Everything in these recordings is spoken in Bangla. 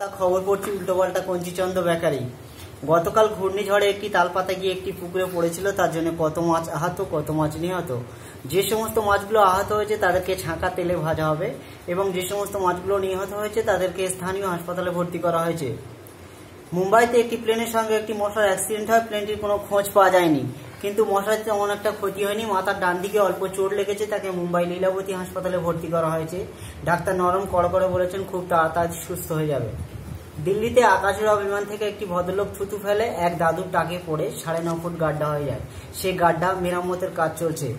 খবর পড়ছি উল্টোপাল্টা কঞ্চিচন্দ্র বেকারি। গতকাল ঘূর্ণিঝড়ে একটি তালপাতা গিয়ে একটি পুকুরে পড়েছিল, তার জন্য কত মাছ আহত, কত মাছ নিহত। যে সমস্ত মাছগুলো আহত হয়েছে তাদেরকে ছাঁকা তেলে ভাজা হবে এবং যে সমস্ত মাছগুলো নিহত হয়েছে তাদেরকে স্থানীয় হাসপাতালে ভর্তি করা হয়েছে। মুম্বাইতে একটি প্লেনের সঙ্গে একটি মশার অ্যাক্সিডেন্ট হয়। প্লেনটির কোনো খোঁজ পাওয়া যায়নি, কিন্তু মশার তেমন একটা ক্ষতি হয়নি। মাথার ডান দিকে অল্প চোট লেগেছে, তাকে মুম্বাই লীলাবতী হাসপাতালে ভর্তি করা হয়েছে। ডাক্তার নরম কড়কড়ে বলেছেন খুব তাড়াতাড়ি সুস্থ হয়ে যাবে। দিল্লিতে আকাশোড়া বিমান থেকে একটি ভদ্রলোক থুতু ফেলে এক দাদুর টাকে পড়ে 9.5 ফুট গাড্ডা হয়ে যায়। সেই গাড্ডা মেরামতের কাজ চলছে।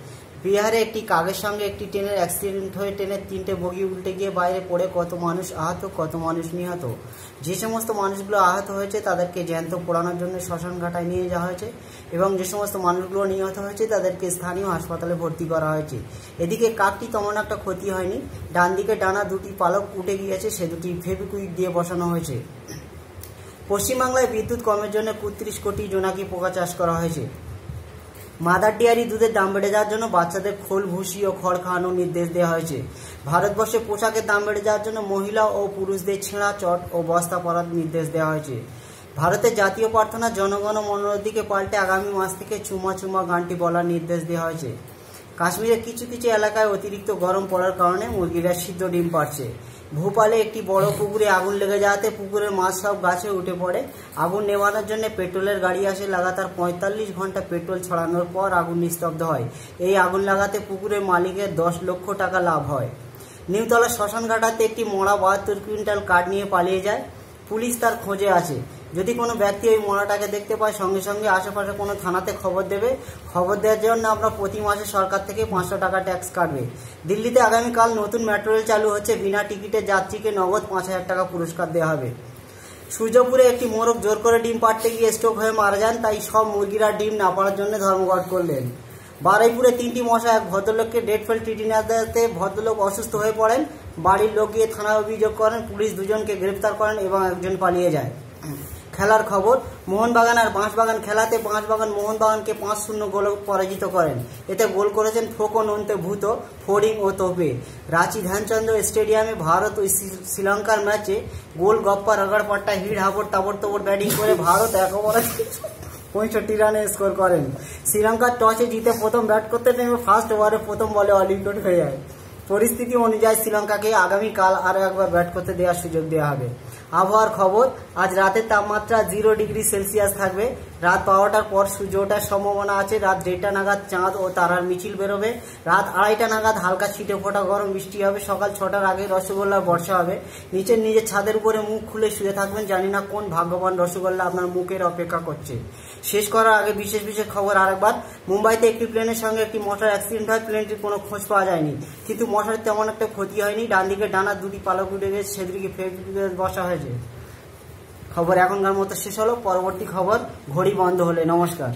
বিহারে একটি কাকের সঙ্গে একটি ট্রেনের অ্যাক্সিডেন্ট হয়ে ট্রেনের 3টে বগি উল্টে গিয়ে বাইরে পড়ে কত মানুষ আহত, কত মানুষ নিহত। যে সমস্ত মানুষগুলো আহত হয়েছে তাদেরকে জ্যান্ত পোড়ানোর জন্য শ্মশানঘাটায় নিয়ে যাওয়া হয়েছে এবং যে সমস্ত মানুষগুলো নিহত হয়েছে তাদেরকে স্থানীয় হাসপাতালে ভর্তি করা হয়েছে। এদিকে কাকটি তেমন একটা ক্ষতি হয়নি। ডান দিকে ডানা দুটি পালক উঠে গিয়েছে, সে দুটি ফেভিকুইক দিয়ে বসানো হয়েছে। পশ্চিমবাংলায় বিদ্যুৎ কমের জন্য ৩৫ কোটি জোনাকি পোকা চাষ করা হয়েছে। মাদার ডেয়ারি দুধের দাম বেড়ে যাওয়ার জন্য বাচ্চাদের খোল, ভুসি ও খড় খাওয়ানোর নির্দেশ দেওয়া হয়েছে। ভারতবর্ষে পোশাকের দাম বেড়ে যাওয়ার জন্য মহিলা ও পুরুষদের ছেঁড়া চট ও বস্তা পরার নির্দেশ দেওয়া হয়েছে। ভারতের জাতীয় প্রার্থনা জনগণ মনের দিকে পাল্টে আগামী মাস থেকে চুমা চুমা গানটি বলার নির্দেশ দেওয়া হয়েছে। কাশ্মীরের কিছু কিছু এলাকায় অতিরিক্ত গরম পড়ার কারণে মুরগিরা সিদ্ধ ডিম পাড়ছে। ভোপালে একটি বড় পুকুরে আগুন লেগে যাওয়াতে পুকুরের মাছ সব গাছে উঠে পড়ে। আগুন নেভানোর জন্য পেট্রোলের গাড়ি আসে। লাগাতার ৪৫ ঘন্টা পেট্রোল ছড়ানোর পর আগুন নিস্তব্ধ হয়। এই আগুন লাগাতে পুকুরের মালিকের 10 লক্ষ টাকা লাভ হয়। নিউতলা শ্মশানঘাটাতে একটি মরা ৭২ কুইন্টাল কাঠ নিয়ে পালিয়ে যায়। পুলিশ তার খোঁজে আছে। যদি কোনো ব্যক্তি ওই মরাটাকে দেখতে পায় সঙ্গে সঙ্গে আশেপাশে কোনো থানাতে খবর দেবে। খবর দেওয়ার জন্য আমরা প্রতি মাসে সরকার থেকে 500 টাকা ট্যাক্স কাটবে। দিল্লিতে আগামীকাল নতুন মেট্রো রেল চালু হচ্ছে। বিনা টিকিটে যাত্রীকে নগদ ৫,০০০ টাকা পুরস্কার দেওয়া হবে। সূর্যপুরে একটি মোরগ জোর করে ডিম পাড়তে গিয়ে স্ট্রোক হয়ে মারা যান, তাই সব মুরগিরা ডিম না পাড়ার জন্য ধর্মঘট করলেন। বারুইপুরে 3টি মশা এক ভদ্রলোককে ডেডফেল টিটিনাতে ভদ্রলোক অসুস্থ হয়ে পড়েন। বাড়ির লোক গিয়ে থানায় অভিযোগ করেন। পুলিশ 2জনকে গ্রেপ্তার করেন এবং একজন পালিয়ে যায়। খেলার খবর, মোহনবাগান আর বাঁশবাগান খেলাতে বাঁশবাগান মোহনবাগানকে ৫-০ গোলে পরাজিত করেন। এতে গোল করেছেন ফোকন অন্তেভূত, ফোর্ডিং ও তোপে। রাঁচি ধ্যানচন্দ্র স্টেডিয়ামে ভারত ও শ্রীলঙ্কার ম্যাচে গোল গপ্পা রগড় পাট্টা হিড় হাবড় তাবড় তোবড় ব্যাটিং করে ভারত ৬৫ রানে স্কোর করেন। শ্রীলঙ্কার টসে জিতে প্রথম ব্যাট করতে নেমে ফার্স্ট ওভারে প্রথম বলে অল উইকেট হয়ে যায়। পরিস্থিতি অনুযায়ী শ্রীলঙ্কাকে আগামীকাল আরও একবার ব্যাট করতে দেওয়ার সুযোগ দেওয়া হবে। আবহাওয়ার খবর, আজ রাতের তাপমাত্রা 0 ডিগ্রি সেলসিয়াস থাকবে। রাত 12টার পর সূর্য ওঠার সম্ভাবনা আছে। রাত 1:30 নাগাদ চাঁদ ও তারার মিছিল বেরোবে। রাত 2:30 নাগাদ হালকা ছিটে ফোটা গরম বৃষ্টি হবে। সকাল 6টার আগে রসগোল্লার বর্ষা হবে। নিজের ছাদের উপরে মুখ খুলে শুয়ে থাকবেন, জানি না কোন ভাগ্যবান রসগোল্লা আপনার মুখের অপেক্ষা করছে। শেষ করার আগে বিশেষ খবর আরেকবার। মুম্বাইতে একটি প্লেনের সঙ্গে একটি মশার অ্যাক্সিডেন্ট হয়। প্লেনটির কোনো খোঁজ পাওয়া যায়নি, কিন্তু মশার তেমন একটা ক্ষতি হয়নি। ডান দিকে ডানা দুটি পালক উঠে গেছে, সেদিকে বসা হয়েছে। খবর এখনকার মতো শেষ হলো। পরবর্তী খবর ঘড়ি বন্ধ হলে। নমস্কার।